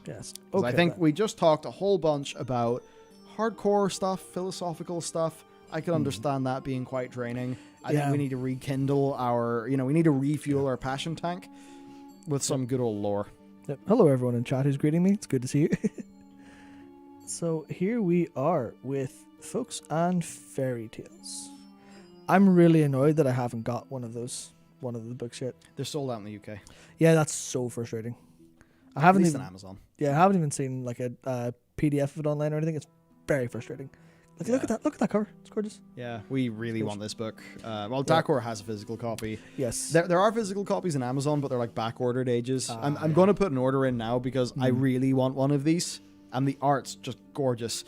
Yes. 'Cause Okay, I think we just talked a whole bunch about hardcore stuff, philosophical stuff. I can understand that being quite draining. I think we need to rekindle our, we need to refuel our passion tank with some good old lore. Yep. Hello, everyone in chat who's greeting me. It's good to see you. So here we are with Folks and Fairy Tales. I'm really annoyed that I haven't got one of the books yet. They're sold out in the UK. Yeah, that's so frustrating. I haven't even on Amazon. Yeah, I haven't even seen like a PDF of it online or anything. It's very frustrating. Like, look at that cover. It's gorgeous. Yeah, we really want this book. Dakor has a physical copy. Yes. There are physical copies in Amazon, but they're like back-ordered ages. I'm going to put an order in now because I really want one of these, and the art's just gorgeous.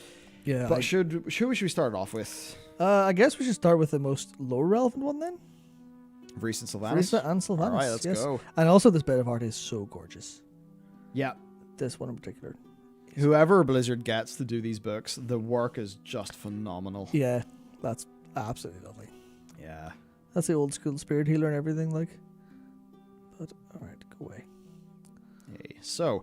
Yeah. But should we start off with? I guess we should start with the most lore relevant one then. Varys and Sylvanas. Varys and Sylvanas. All right, let's go. And also, this bit of art is so gorgeous. Yeah. This one in particular. Whoever Blizzard gets to do these books, the work is just phenomenal. Yeah, that's absolutely lovely. Yeah. That's the old school spirit healer and everything, like. But, alright, go away. Okay, so,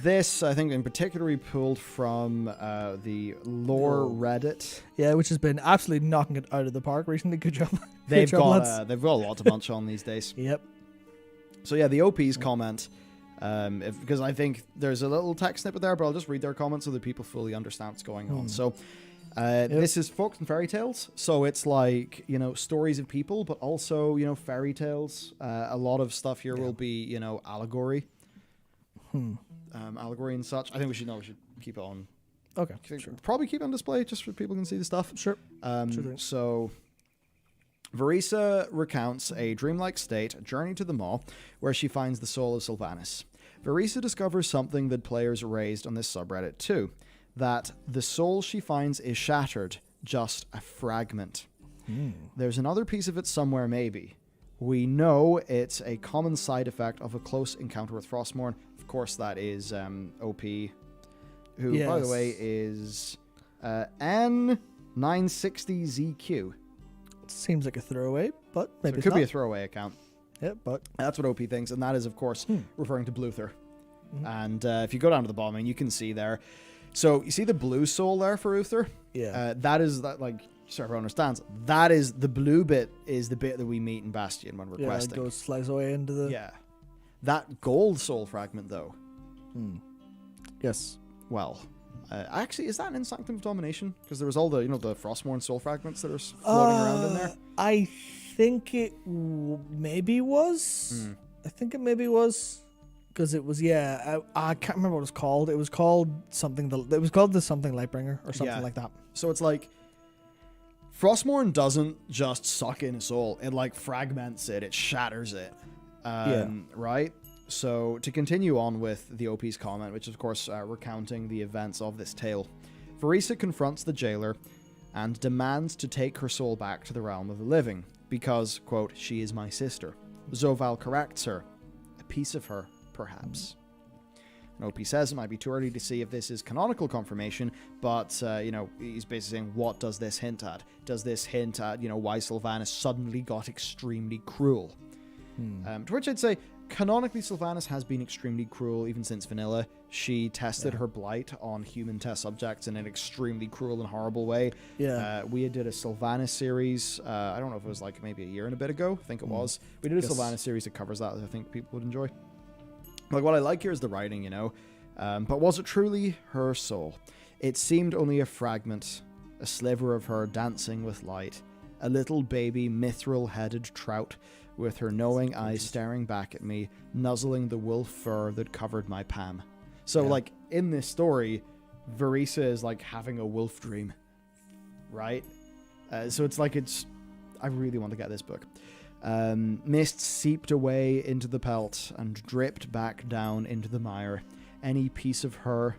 this, I think, in particular, we pulled from the lore Reddit. Yeah, which has been absolutely knocking it out of the park recently. Good job. They've got a lot to munch on these days. Yep. So, yeah, the OP's comment... because I think there's a little text snippet there, but I'll just read their comments so that people fully understand what's going on. So, this is Folks and Fairy Tales. So it's like, stories of people, but also, fairy tales. A lot of stuff here will be, allegory. Allegory and such. I think we should keep it on. Okay. Sure. Probably keep it on display just so people can see the stuff. Sure. So... Varisa recounts a dreamlike state, a journey to the Maw, where she finds the soul of Sylvanas. Varisa discovers something that players raised on this subreddit too, that the soul she finds is shattered, just a fragment. There's another piece of it somewhere maybe. We know it's a common side effect of a close encounter with Frostmourne. Of course that is OP, who by the way is N960ZQ. Seems like a throwaway, but maybe it could be a throwaway account. Yeah, but that's what OP thinks, and that is, of course, referring to Bluther. And if you go down to the bottom, you can see there. So you see the blue soul there for Uther? Yeah. That is that, like, so everyone understands. That is the blue bit is the bit that we meet in Bastion when we're questing. Yeah, it goes slice away into the. Yeah. That gold soul fragment, though. Yes. Well. Actually, is that in Sanctum of Domination? Because there was all the, the Frostmourne soul fragments that are floating around in there. I think it maybe was. I think it maybe was. Because it was, I can't remember what it was called. It was called something, it was called the something Lightbringer or something like that. So it's like, Frostmourne doesn't just suck in a soul. It, like, fragments it. It shatters it. Right? So, to continue on with the OP's comment, which is, of course, recounting the events of this tale, Varisa confronts the jailer and demands to take her soul back to the realm of the living, because, quote, she is my sister. Zoval corrects her. A piece of her, perhaps. And OP says it might be too early to see if this is canonical confirmation, but, he's basically saying, what does this hint at? Does this hint at, why Sylvanas suddenly got extremely cruel? To which I'd say, canonically, Sylvanas has been extremely cruel even since vanilla. She tested her blight on human test subjects in an extremely cruel and horrible way. Yeah. We did a Sylvanas series. I don't know if it was like maybe a year and a bit ago. I think it was. We did a Sylvanas series that covers that I think people would enjoy. Like, what I like here is the writing, But was it truly her soul? It seemed only a fragment, a sliver of her dancing with light, a little baby mithril-headed trout with her knowing eyes staring back at me, nuzzling the wolf fur that covered my palm. So, like, in this story, Varisa is, like, having a wolf dream, right? So it's like I really want to get this book. Mist seeped away into the pelt and dripped back down into the mire. Any piece of her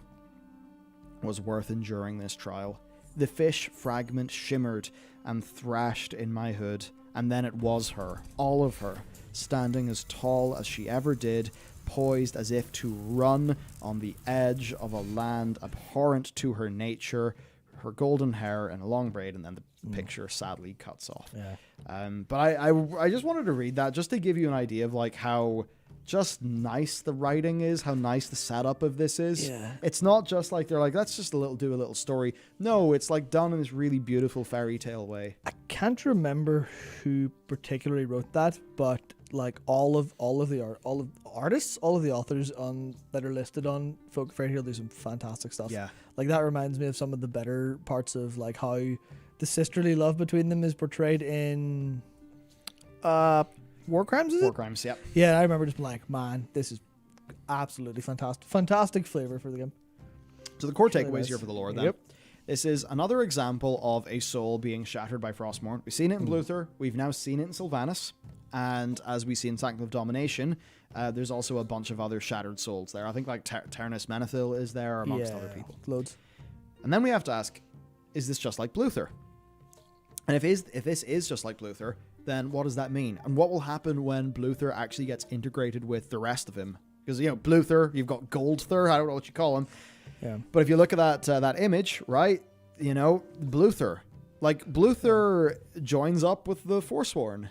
was worth enduring this trial. The fish fragment shimmered and thrashed in my hood, and then it was her, all of her, standing as tall as she ever did, poised as if to run on the edge of a land abhorrent to her nature, her golden hair in a long braid, and then the picture sadly cuts off. Yeah. But I just wanted to read that just to give you an idea of like how just nice the writing is, how nice the setup of this is. Yeah. It's not just like they're like, let's just do a little story. No, it's like done in this really beautiful fairy tale way. I can't remember who particularly wrote that, but like all of the artists, all of the authors that are listed on Folk Fairytale do some fantastic stuff. Yeah. Like that reminds me of some of the better parts of like how the sisterly love between them is portrayed in War Crimes, is it? War Crimes, yep. Yeah, I remember just being like, man, this is absolutely fantastic. Fantastic flavor for the game. So the core Really takeaways nice. here for the lore then. Yep. This is another example of a soul being shattered by Frostmourne. We've seen it in Bluther. We've now seen it in Sylvanas. And as we see in Sanctum of Domination, there's also a bunch of other shattered souls there. I think like Ternus Menethil is there amongst other people. Loads. And then we have to ask, is this just like Bluther? And if this is just like Bluther, then what does that mean? And what will happen when Bluther actually gets integrated with the rest of him? Because, you know, Bluther, you've got Goldthur, I don't know what you call him. Yeah. But if you look at that image, right, you know, Bluther. Like, Bluther joins up with the Forsworn.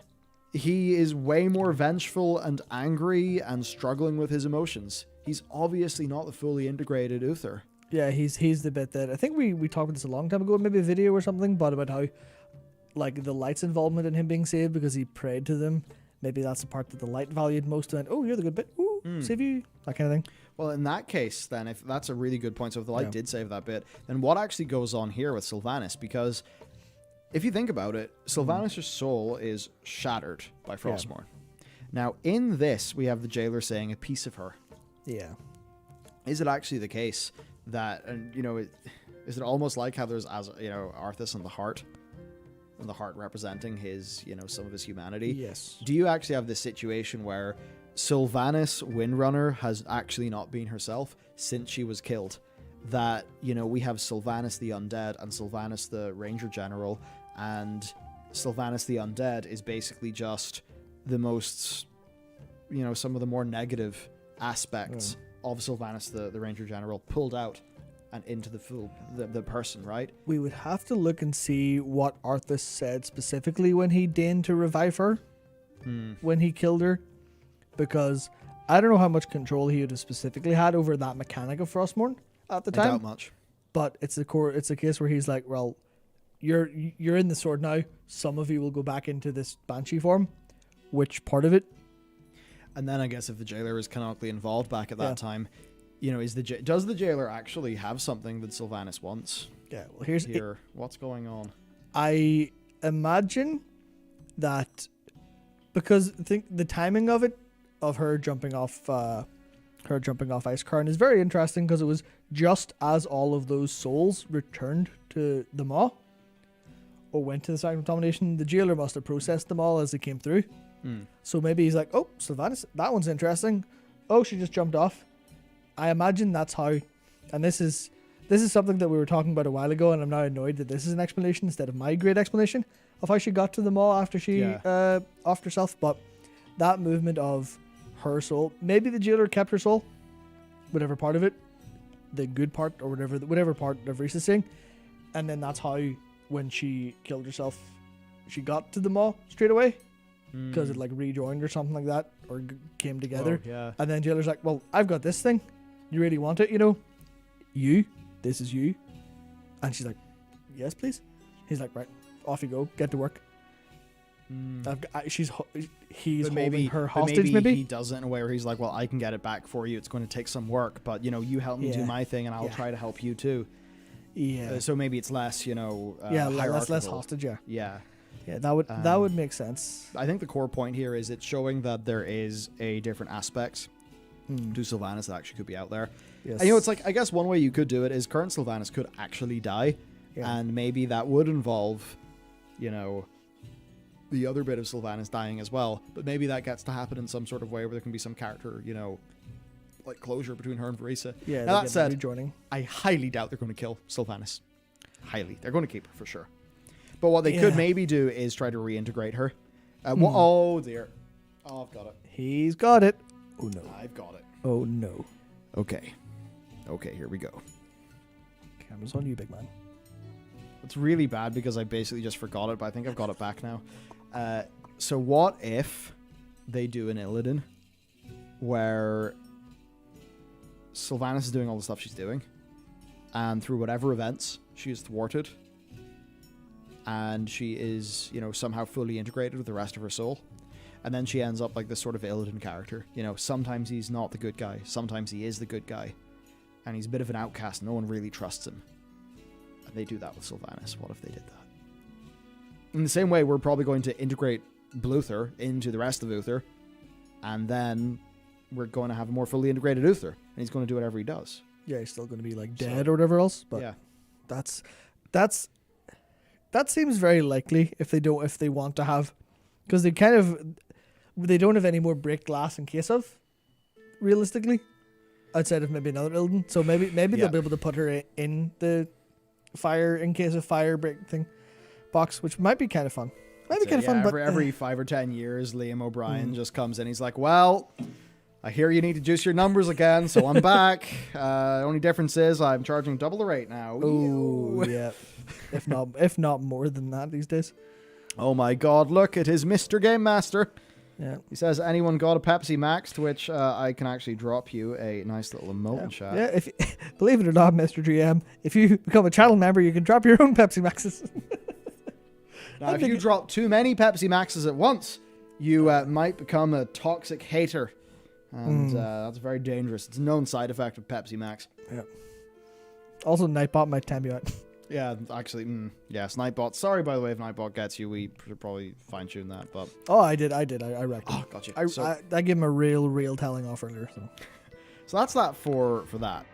He is way more vengeful and angry and struggling with his emotions. He's obviously not the fully integrated Uther. Yeah, he's the bit that I think we talked about this a long time ago, maybe a video or something, but about how like the light's involvement in him being saved because he prayed to them. Maybe that's the part that the light valued most. And oh, you're the good bit. Ooh, save you, that kind of thing. Well, in that case, then, if that's a really good point, so if the light did save that bit, then what actually goes on here with Sylvanas? Because if you think about it, Sylvanas' soul is shattered by Frostmourne. Now, in this, we have the jailer saying a piece of her. Yeah. Is it actually the case that, and you know, is it almost like how there's, as you know, Arthas and the heart representing his, you know, some of his humanity? Yes. Do you actually have this situation where Sylvanas Windrunner has actually not been herself since she was killed? That, you know, we have Sylvanas the Undead and Sylvanas the Ranger General, and Sylvanas the Undead is basically just the most, you know, some of the more negative aspects of Sylvanas the Ranger General pulled out and into the person, right? We would have to look and see what Arthas said specifically when he deigned to revive her, when he killed her, because I don't know how much control he would have specifically had over that mechanic of Frostmourne at the time. I doubt much. But it's a case where he's like, well, you're in the sword now. Some of you will go back into this banshee form. Which part of it? And then I guess if the jailer is canonically involved back at that time, you know, does the jailer actually have something that Sylvanas wants? Yeah. Well, What's going on? I imagine that because I think the timing of it, of her jumping off Icecarn is very interesting because it was just as all of those souls returned to the Maw or went to the Sanctum of Domination. The jailer must have processed them all as they came through. So maybe he's like, oh, Sylvanas, that one's interesting. Oh, she just jumped off. I imagine that's how, and this is something that we were talking about a while ago, and I'm now annoyed that this is an explanation instead of my great explanation of how she got to the Maw after she offed herself. But that movement of her soul, maybe the jailer kept her soul, whatever part of it, the good part or whatever part of Reese is saying, and then that's how when she killed herself, she got to the Maw straight away. Because it like rejoined or something like that, or came together. And then jailer's like, well, I've got this thing. You really want it, you know? This is you. And she's like, yes, please. He's like, right, off you go, get to work. He's holding her hostage, maybe? He does it in a way where he's like, well, I can get it back for you. It's going to take some work, but, you know, you help me do my thing, and I'll try to help you too. Yeah. So maybe it's less, you know, less hostage, Yeah. Yeah, that would make sense. I think the core point here is it's showing that there is a different aspect to Sylvanas that actually could be out there. Yes. And, you know, it's like, I guess one way you could do it is current Sylvanas could actually die, and maybe that would involve, you know, the other bit of Sylvanas dying as well, but maybe that gets to happen in some sort of way where there can be some character, you know, like closure between her and Verisa. Yeah, now that said, rejoining. I highly doubt they're going to kill Sylvanas. Highly. They're going to keep her for sure. But what they could maybe do is try to reintegrate her. Oh, dear. Oh, I've got it. He's got it. Oh, no. I've got it. Oh, no. Okay. Okay, here we go. Camera's on you, big man. It's really bad because I basically just forgot it, but I think I've got it back now. So what if they do an Illidan where Sylvanas is doing all the stuff she's doing, and through whatever events she is thwarted, and she is, you know, somehow fully integrated with the rest of her soul. And then she ends up like this sort of Illidan character. You know, sometimes he's not the good guy. Sometimes he is the good guy. And he's a bit of an outcast. No one really trusts him. And they do that with Sylvanas. What if they did that? In the same way, we're probably going to integrate Bluther into the rest of Uther. And then we're going to have a more fully integrated Uther. And he's going to do whatever he does. Yeah, he's still going to be like dead or whatever else. But yeah. That seems very likely if they want to have, because they don't have any more break glass in case of, realistically, outside of maybe another Illidan. So maybe they'll be able to put her in the fire in case of fire break thing box, which might be kind of fun. Fun, but every 5 or 10 years, Liam O'Brien just comes in. He's like, "Well, I hear you need to juice your numbers again, so I'm back. Only difference is I'm charging double the rate now." Oh, yeah. If not more than that these days. Oh my God! Look, it is Mr. Game Master. Yeah. He says, "Anyone got a Pepsi Max?" To which I can actually drop you a nice little emote in chat. Yeah. If believe it or not, Mr. GM, if you become a channel member, you can drop your own Pepsi Maxes. Now, if you drop too many Pepsi Maxes at once, you might become a toxic hater. And that's very dangerous. It's a known side effect of Pepsi Max. Yeah. Also, Nightbot might time you out. Yeah, actually, yes, Nightbot. Sorry, by the way, if Nightbot gets you, we should probably fine-tune that, but... Oh, I did. I wrecked him. Oh, gotcha. I gave him a real telling off earlier. So that's that for that.